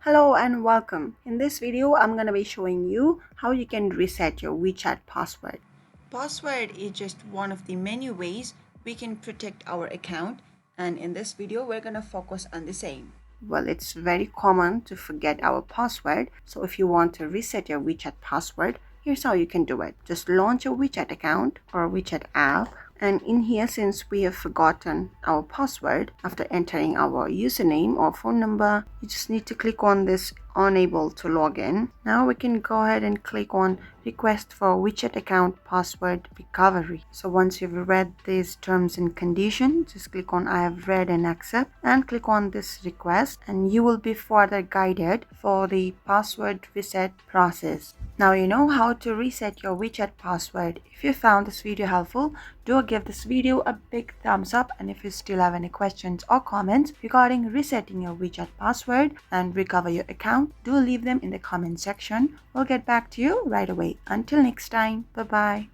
Hello and welcome. In this video, I'm going to be showing you how you can reset your WeChat password. Password is just one of the many ways we can protect our account, and in this video, we're going to focus on the same. Well, it's very common to forget our password, so if you want to reset your WeChat password, here's how you can do it. Just launch a WeChat account or a WeChat app. And in here, since we have forgotten our password after entering our username or phone number, you just need to click on this unable to log in. Now we can go ahead and click on request for WeChat account password recovery. So once you've read these terms and conditions, just click on I have read and accept and click on this request, and you will be further guided for the password reset process. Now you know how to reset your WeChat password. If you found this video helpful, do give this video a big thumbs up, and if you still have any questions or comments regarding resetting your WeChat password and recover your account, do leave them in the comment section. We'll get back to you right away. Until next time, bye bye.